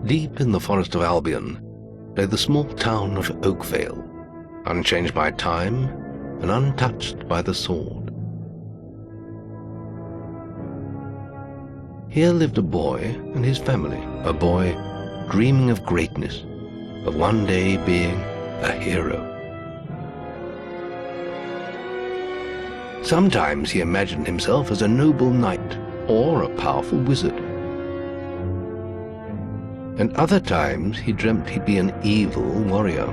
Deep in the forest of Albion lay the small town of Oakvale, unchanged by time and untouched by the sword. Here lived a boy and his family, a boy dreaming of greatness, of one day being a hero. Sometimes he imagined himself as a noble knight or a powerful wizard. And other times he dreamt he'd be an evil warrior.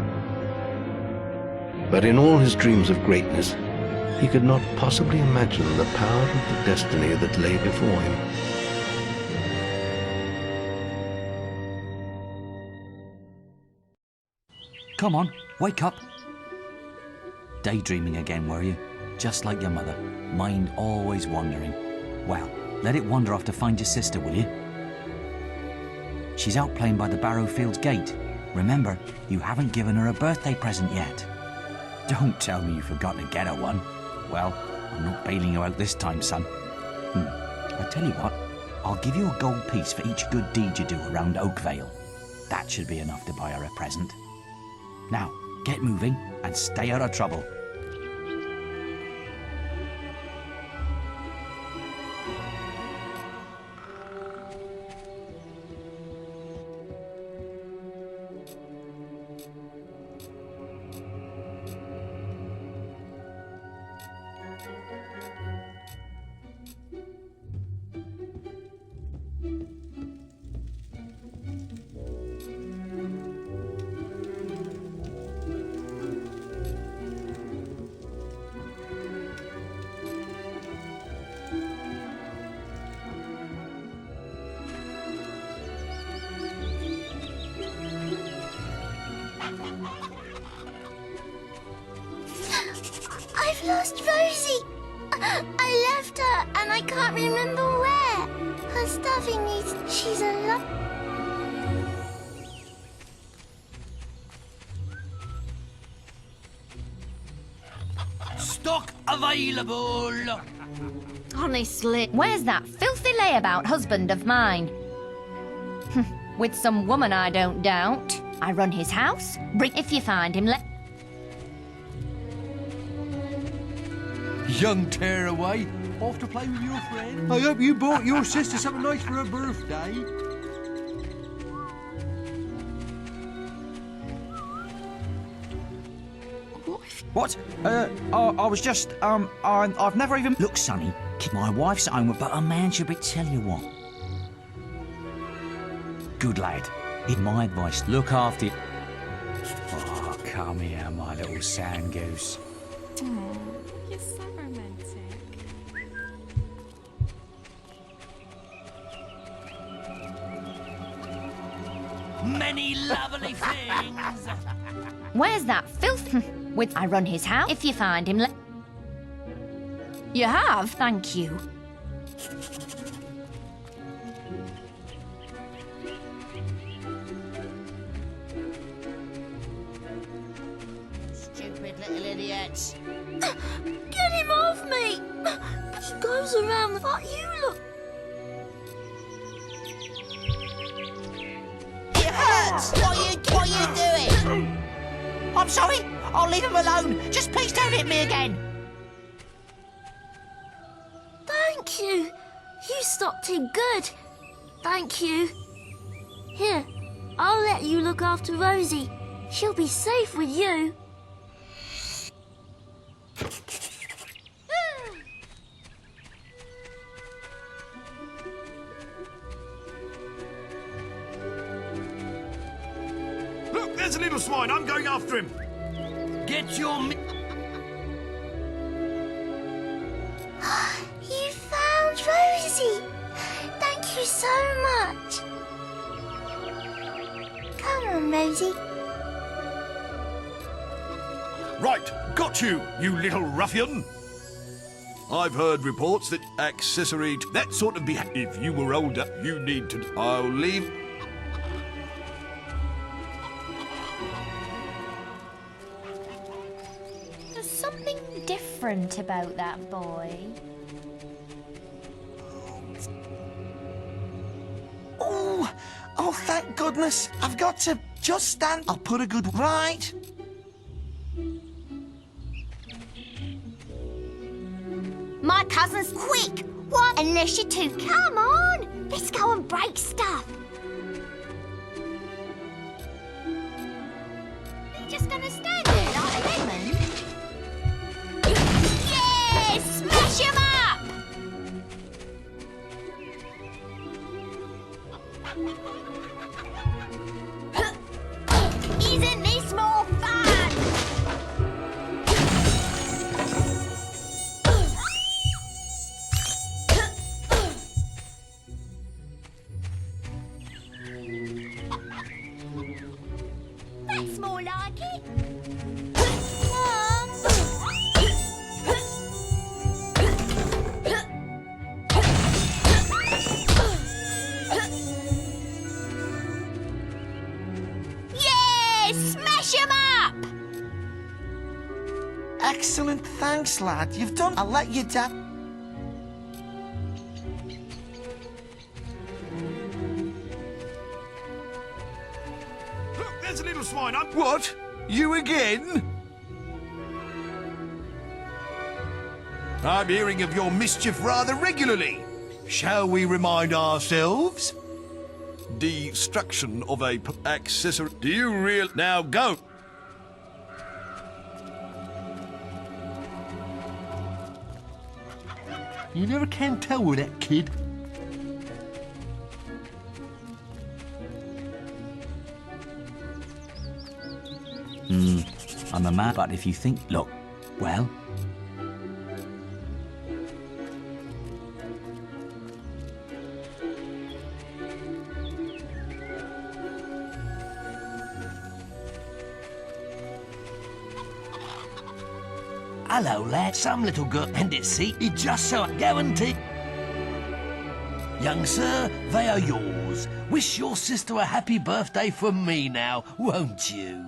But in all his dreams of greatness, he could not possibly imagine the power of the destiny that lay before him. Come on, wake up. Daydreaming again, were you? Just like your mother, mind always wandering. Well, let it wander off to find your sister, will you? She's out playing by the Barrowfields gate. Remember, you haven't given her a birthday present yet. Don't tell me you forgot to get her one. Well, I'm not bailing you out this time, son. I tell you what, I'll give you a gold piece for each good deed you do around Oakvale. That should be enough to buy her a present. Now, get moving and stay out of trouble. I've lost Rosie. I left her and I can't remember where. Her stuffing needs... She's a lot... Stock available. Honestly, where's that filthy layabout husband of mine? With some woman, I don't doubt. I run his house. If you find him, let... Young tearaway, off to play with your friend. I hope you bought your sister something nice for her birthday. What? I was just, I've never even... Look, Sonny, my wife's at home, but a man should be... Tell you what. Good lad. In my advice, look after... Oh, come here, my little sand goose. Oh, you're so romantic. Many lovely things. Where's that filth? With... I run his house. If you find him, let... You have? Thank you. Stupid little idiots. Get him off me! He goes around what you look... It hurts! What are you doing? I'm sorry, I'll leave him alone. Just please don't hit me again. Thank you. You stopped him good. Thank you. Here, I'll let you look after Rosie. She'll be safe with you. Look, there's a little swine. I'm going after him. Get your... You found Rosie. Thank you so much. Come on, Rosie. Right, got you, you little ruffian. I've heard reports that accessory to that sort of behavior. If you were older, you need to... I'll leave... There's something different about that boy. Oh, thank God. goodness, I've got to just stand. I'll put a good right. My cousin's quick. What? Unless you two. Come on. Let's go and break stuff. You're just gonna stand there like a lemon? Yeah! Smash him up! Isn't this more fun? That's more like it. Mum. Yeah! Smash him up! Excellent, thanks, lad. You've done. I'll let you down. Look, there's a little swine. What? You again? I'm hearing of your mischief rather regularly. Shall we remind ourselves? Destruction of a accessory. Do you real? Now go. You never can tell with that kid. I'm a man, but if you think, look, well, hello, lad. Some little girl and it see it just so guarantee. Young sir, they are yours. Wish your sister a happy birthday from me now, won't you?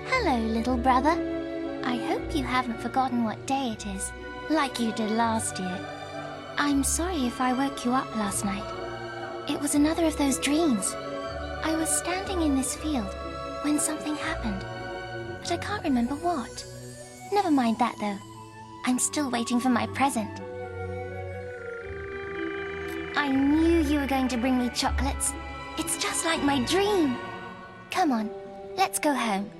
Hello, little brother. I hope you haven't forgotten what day it is, like you did last year. I'm sorry if I woke you up last night. It was another of those dreams. I was standing in this field when something happened, but I can't remember what. Never mind that, though. I'm still waiting for my present. I knew you were going to bring me chocolates. It's just like my dream. Come on, let's go home.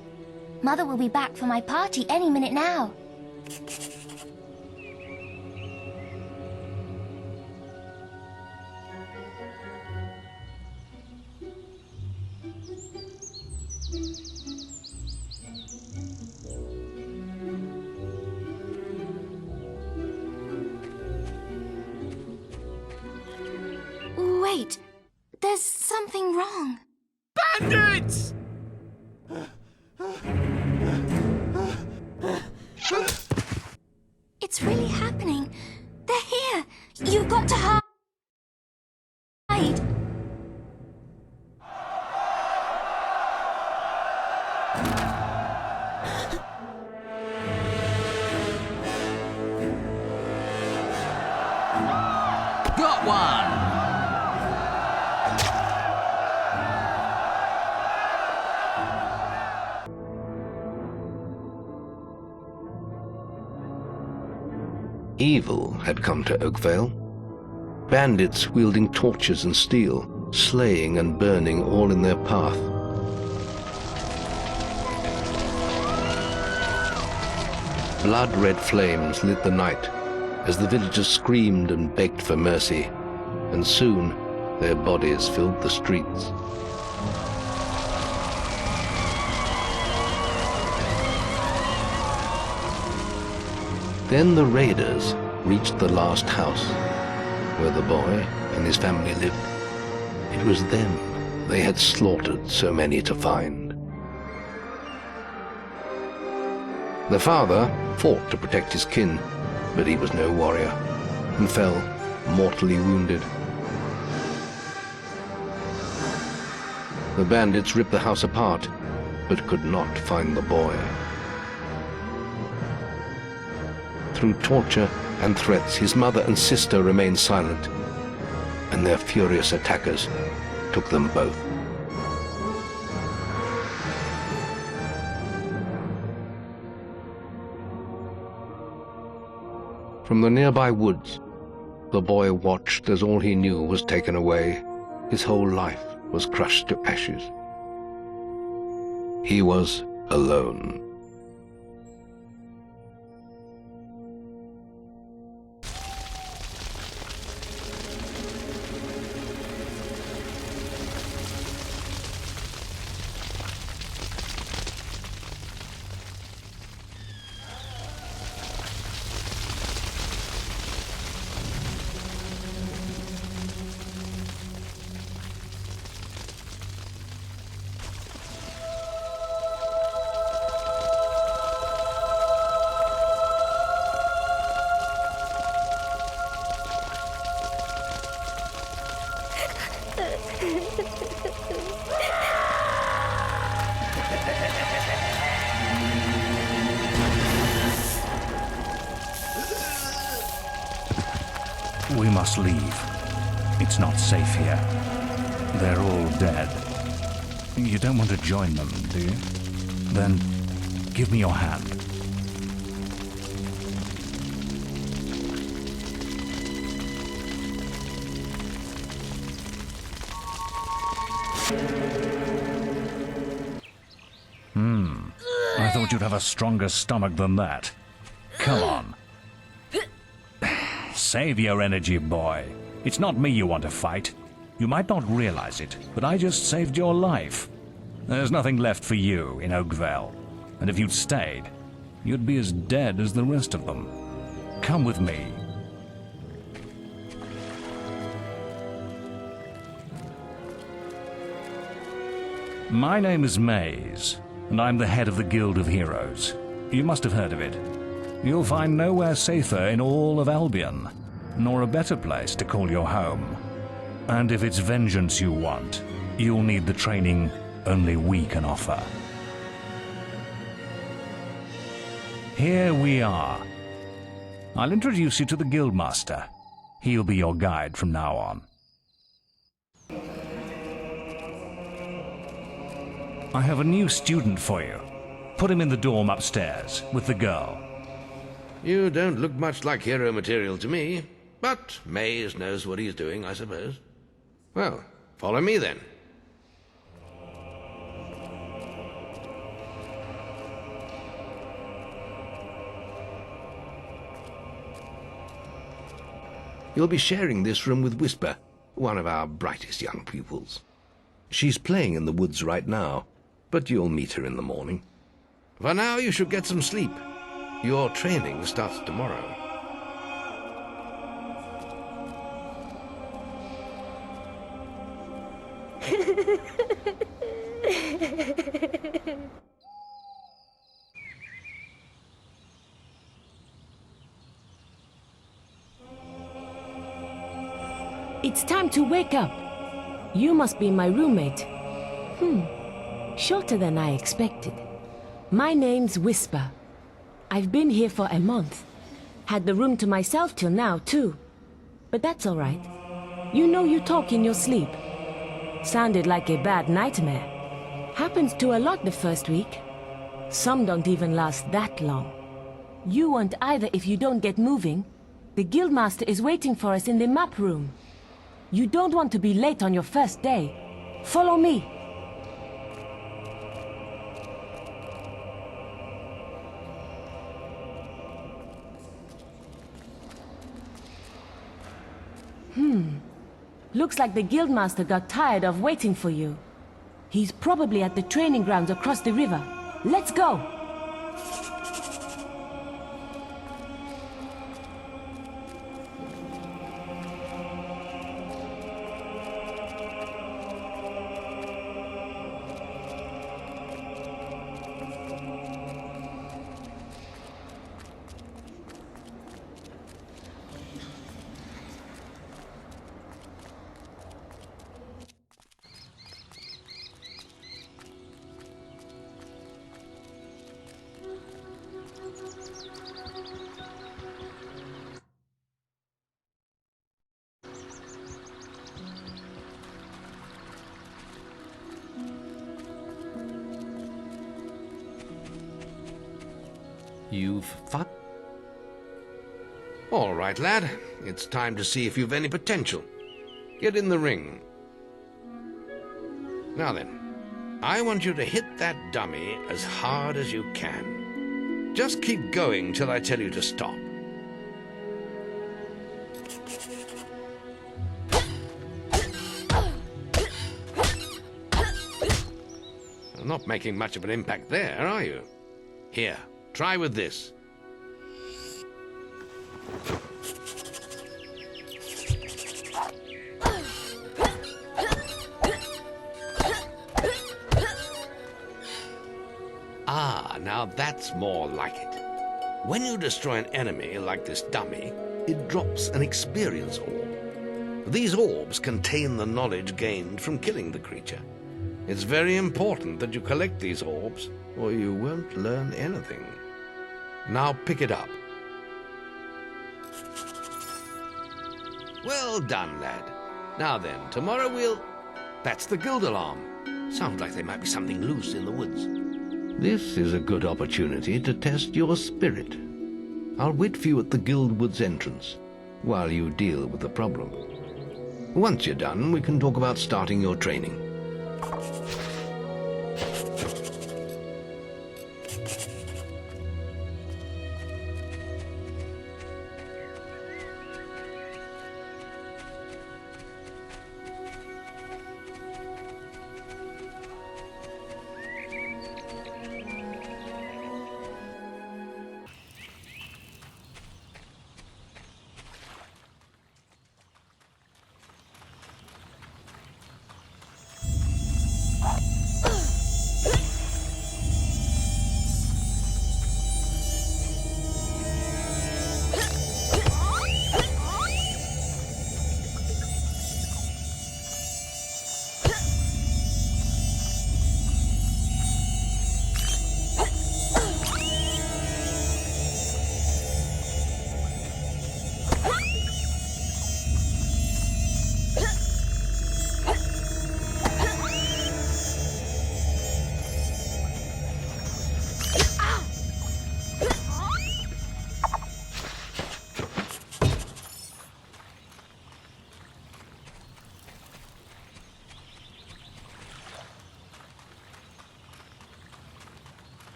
Mother will be back for my party any minute now. Wait, there's something wrong. Bandits! It's really happening. They're here. You've got to hide. Got one! Evil had come to Oakvale. Bandits wielding torches and steel, slaying and burning all in their path. Blood-red flames lit the night as the villagers screamed and begged for mercy, and soon their bodies filled the streets. Then the raiders reached the last house, where the boy and his family lived. It was them they had slaughtered so many to find. The father fought to protect his kin, but he was no warrior, and fell mortally wounded. The bandits ripped the house apart, but could not find the boy. Through torture and threats, his mother and sister remained silent, and their furious attackers took them both. From the nearby woods, the boy watched as all he knew was taken away. His whole life was crushed to ashes. He was alone. We must leave. It's not safe here. They're all dead. You don't want to join them, do you? Then give me your hand. I thought you'd have a stronger stomach than that. Come on. Save your energy, boy. It's not me you want to fight. You might not realize it, but I just saved your life. There's nothing left for you in Oakville. And if you'd stayed, you'd be as dead as the rest of them. Come with me. My name is Maze, and I'm the head of the Guild of Heroes. You must have heard of it. You'll find nowhere safer in all of Albion, nor a better place to call your home. And if it's vengeance you want, you'll need the training only we can offer. Here we are. I'll introduce you to the Guildmaster. He'll be your guide from now on. I have a new student for you. Put him in the dorm upstairs with the girl. You don't look much like hero material to me, but Maze knows what he's doing, I suppose. Well, follow me then. You'll be sharing this room with Whisper, one of our brightest young pupils. She's playing in the woods right now, but you'll meet her in the morning. For now, you should get some sleep. Your training starts tomorrow. It's time to wake up. You must be my roommate. Shorter than I expected. My name's Whisper. I've been here for a month. Had the room to myself till now, too. But that's all right. You know you talk in your sleep. Sounded like a bad nightmare. Happens to a lot the first week. Some don't even last that long. You won't either if you don't get moving. The Guildmaster is waiting for us in the map room. You don't want to be late on your first day. Follow me. Looks like the Guildmaster got tired of waiting for you. He's probably at the training grounds across the river. Let's go! You've fun? All right, lad. It's time to see if you've any potential. Get in the ring. Now then, I want you to hit that dummy as hard as you can. Just keep going till I tell you to stop. Not making much of an impact there, are you? Here, try with this. Ah, now that's more like it. When you destroy an enemy like this dummy, it drops an experience orb. These orbs contain the knowledge gained from killing the creature. It's very important that you collect these orbs, or you won't learn anything. Now pick it up. Well done, lad. Now then, tomorrow we'll... That's the guild alarm. Sounds like there might be something loose in the woods. This is a good opportunity to test your spirit. I'll wait for you at the guild woods entrance, while you deal with the problem. Once you're done, we can talk about starting your training.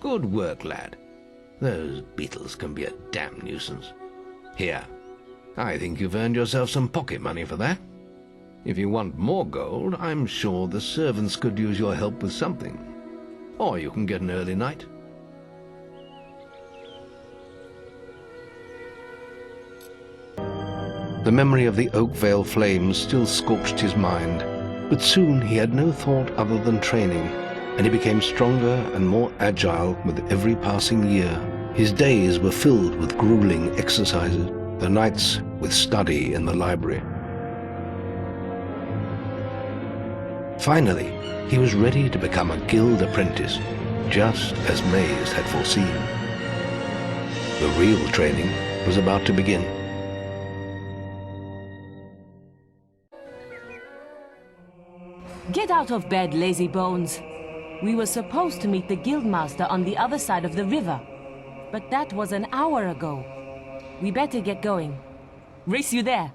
Good work, lad. Those beetles can be a damn nuisance. Here, I think you've earned yourself some pocket money for that. If you want more gold, I'm sure the servants could use your help with something. Or you can get an early night. The memory of the Oakvale flames still scorched his mind, but soon he had no thought other than training, and he became stronger and more agile with every passing year. His days were filled with grueling exercises, the nights with study in the library. Finally, he was ready to become a guild apprentice, just as Maze had foreseen. The real training was about to begin. Get out of bed, lazy bones. We were supposed to meet the guildmaster on the other side of the river, but that was an hour ago. We better get going. Race you there.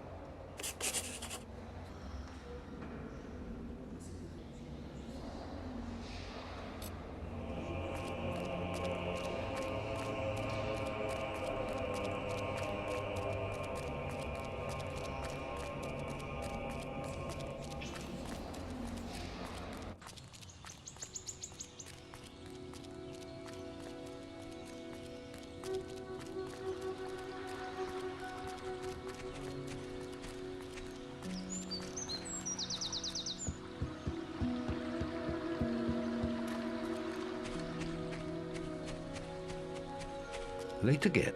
Late again.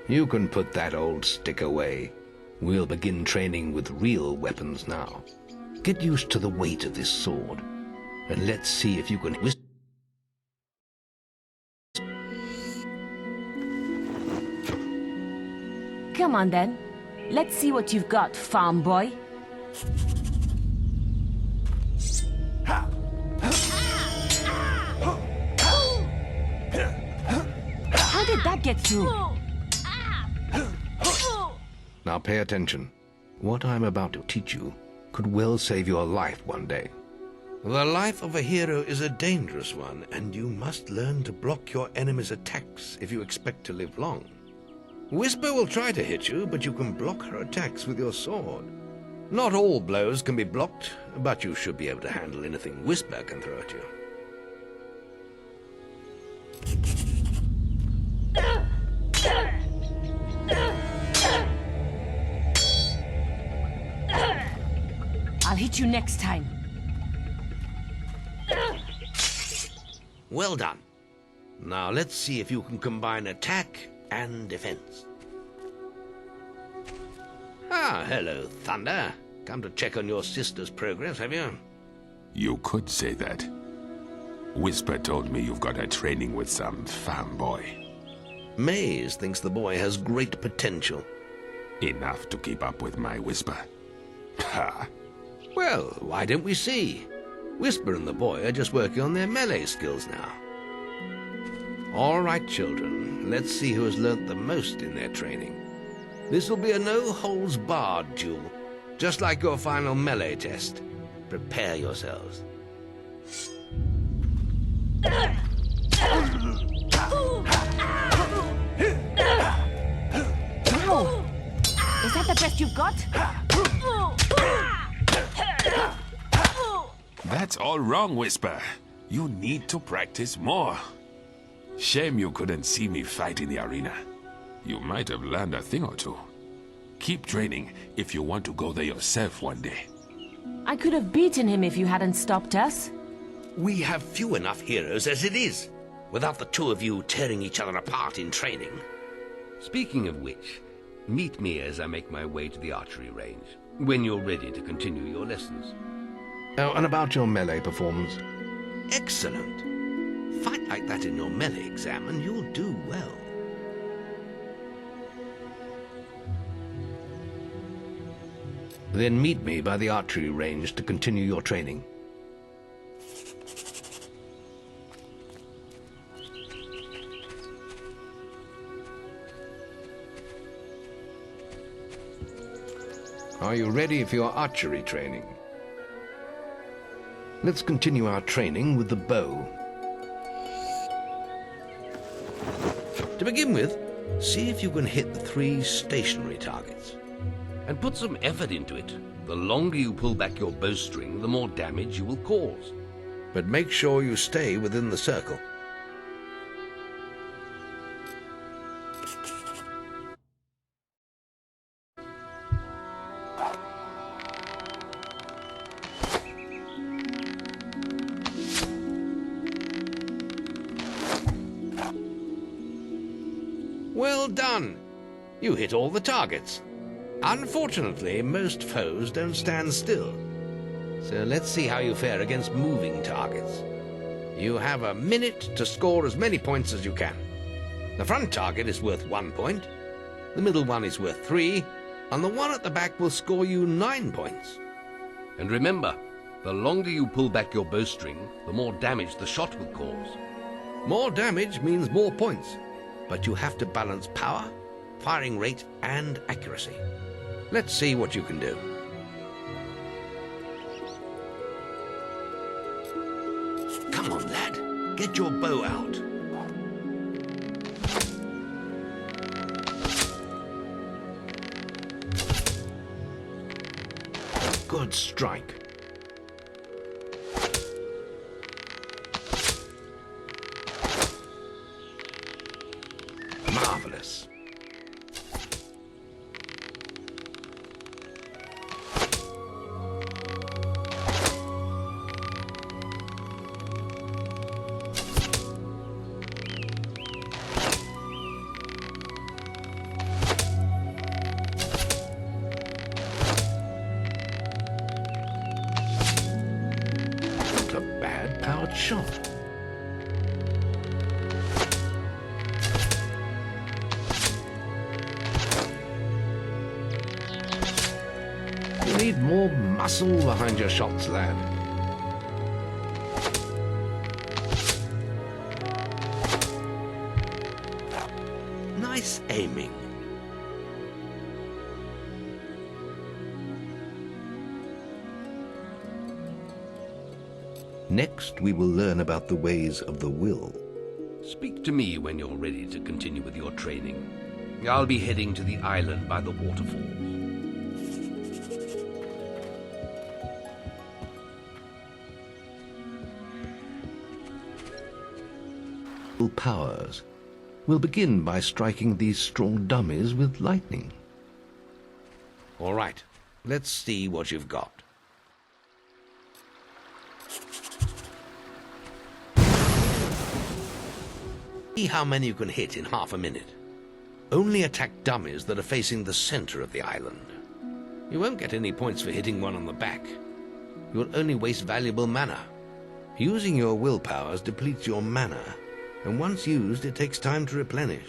You can put that old stick away. We'll begin training with real weapons now. Get used to the weight of this sword, and let's see if you can Come on then. Let's see what you've got, farm boy. Ha! won't get through. Now pay attention. What I'm about to teach you could well save your life one day. The life of a hero is a dangerous one, and you must learn to block your enemy's attacks if you expect to live long. Whisper will try to hit you, but you can block her attacks with your sword. Not all blows can be blocked, but you should be able to handle anything Whisper can throw at you. I'll hit you next time. Well done. Now let's see if you can combine attack and defense. Ah, hello, Thunder. Come to check on your sister's progress, have you? You could say that. Whisper told me you've got her training with some fanboy. Maze thinks the boy has great potential. Enough to keep up with my Whisper. Ha! Well, why don't we see? Whisper and the boy are just working on their melee skills now. All right, children, let's see who has learnt the most in their training. This will be a no-holds-barred duel, just like your final melee test. Prepare yourselves. Ow! Is that the best you've got? That's all wrong, Whisper. You need to practice more. Shame you couldn't see me fight in the arena. You might have learned a thing or two. Keep training if you want to go there yourself one day. I could have beaten him if you hadn't stopped us. We have few enough heroes as it is, without the two of you tearing each other apart in training. Speaking of which, meet me as I make my way to the archery range, when you're ready to continue your lessons. Oh, and about your melee performance? Excellent. Fight like that in your melee exam and you'll do well. Then meet me by the archery range to continue your training. Are you ready for your archery training? Let's continue our training with the bow. To begin with, see if you can hit the 3 stationary targets. And put some effort into it. The longer you pull back your bowstring, the more damage you will cause. But make sure you stay within the circle. Well done! You hit all the targets. Unfortunately, most foes don't stand still. So let's see how you fare against moving targets. You have a minute to score as many points as you can. The front target is worth 1 point, the middle one is worth 3, and the one at the back will score you 9 points. And remember, the longer you pull back your bowstring, the more damage the shot will cause. More damage means more points, but you have to balance power, firing rate, and accuracy. Let's see what you can do. Come on, lad. Get your bow out. Good strike. Marvelous. Shot. You need more muscle behind your shots, lad. Nice aiming. Next, we will learn about the ways of the will. Speak to me when you're ready to continue with your training. I'll be heading to the island by the waterfalls. Powers. We'll begin by striking these strong dummies with lightning. All right, let's see what you've got. See how many you can hit in half a minute. Only attack dummies that are facing the center of the island. You won't get any points for hitting one on the back. You'll only waste valuable mana. Using your willpowers depletes your mana, and once used, it takes time to replenish.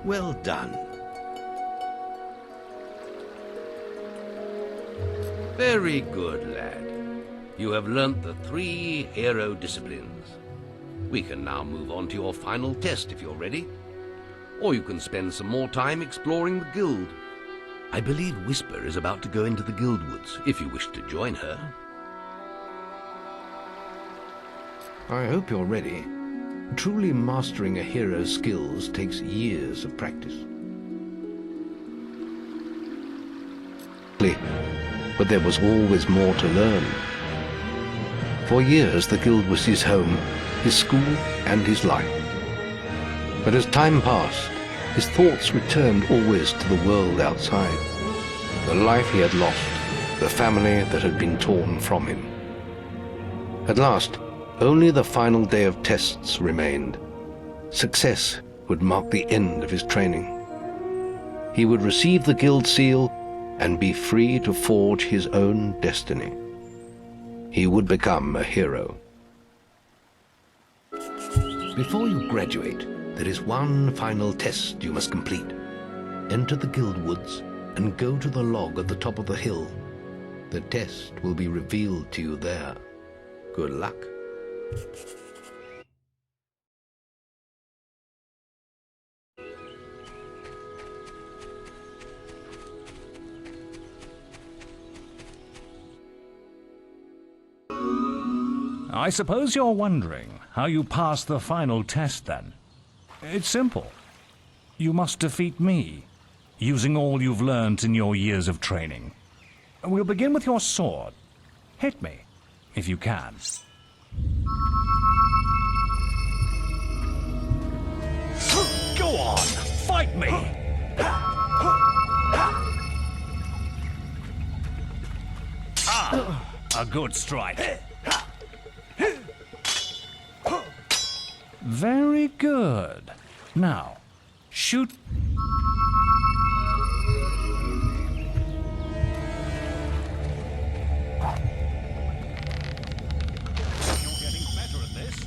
Well done. Very good, lad. You have learnt the 3 hero disciplines. We can now move on to your final test if you're ready. Or you can spend some more time exploring the guild. I believe Whisper is about to go into the guild woods, if you wish to join her. I hope you're ready. Truly mastering a hero's skills takes years of practice. But there was always more to learn. For years the guild was his home, his school, and his life. But as time passed, his thoughts returned always to the world outside. The life he had lost, the family that had been torn from him. At last, only the final day of tests remained. Success would mark the end of his training. He would receive the guild seal and be free to forge his own destiny. He would become a hero. Before you graduate, there is one final test you must complete. Enter the guild woods and go to the log at the top of the hill. The test will be revealed to you there. Good luck. I suppose you're wondering how you pass the final test then. It's simple. You must defeat me, using all you've learned in your years of training. We'll begin with your sword. Hit me, if you can. Go on, fight me! Ah, a good strike. Very good. Now, shoot. You're getting better at this.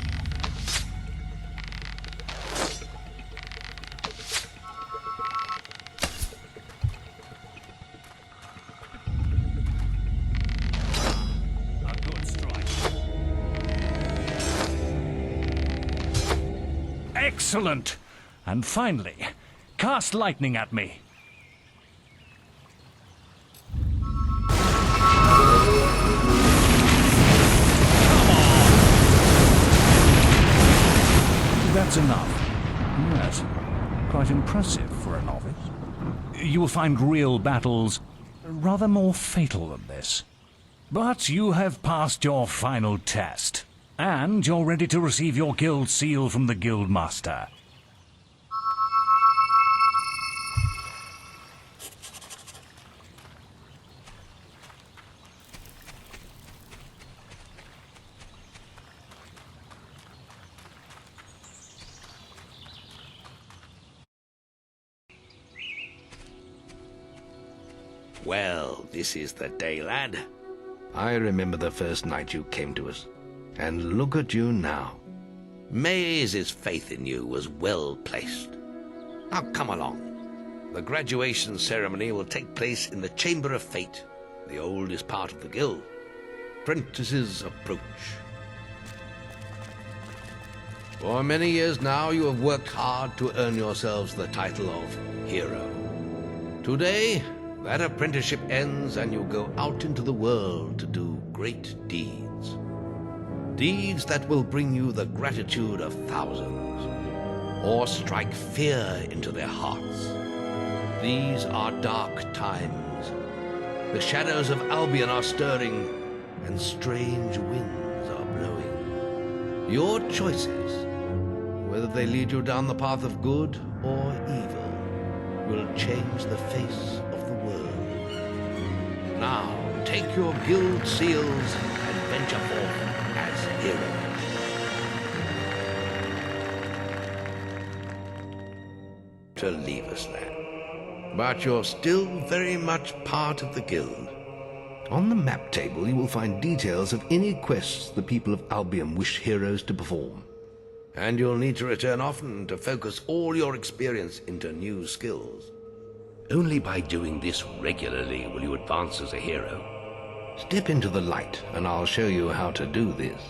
A good strike. Excellent! And finally, cast lightning at me. That's enough. Yes, quite impressive for a novice. You will find real battles rather more fatal than this. But you have passed your final test, and you're ready to receive your guild seal from the guild master. Well, this is the day, lad. I remember the first night you came to us. And look at you now. Maze's faith in you was well placed. Now come along. The graduation ceremony will take place in the Chamber of Fate, the oldest part of the guild. Apprentices approach. For many years now you have worked hard to earn yourselves the title of hero. Today, that apprenticeship ends and you go out into the world to do great deeds. Deeds that will bring you the gratitude of thousands, or strike fear into their hearts. These are dark times. The shadows of Albion are stirring, and strange winds are blowing. Your choices, whether they lead you down the path of good or evil, will change the face of the world. Now, take your guild seals and venture forth as heroes. To leave us, lad. But you're still very much part of the guild. On the map table, you will find details of any quests the people of Albion wish heroes to perform. And you'll need to return often to focus all your experience into new skills. Only by doing this regularly will you advance as a hero. Step into the light, and I'll show you how to do this.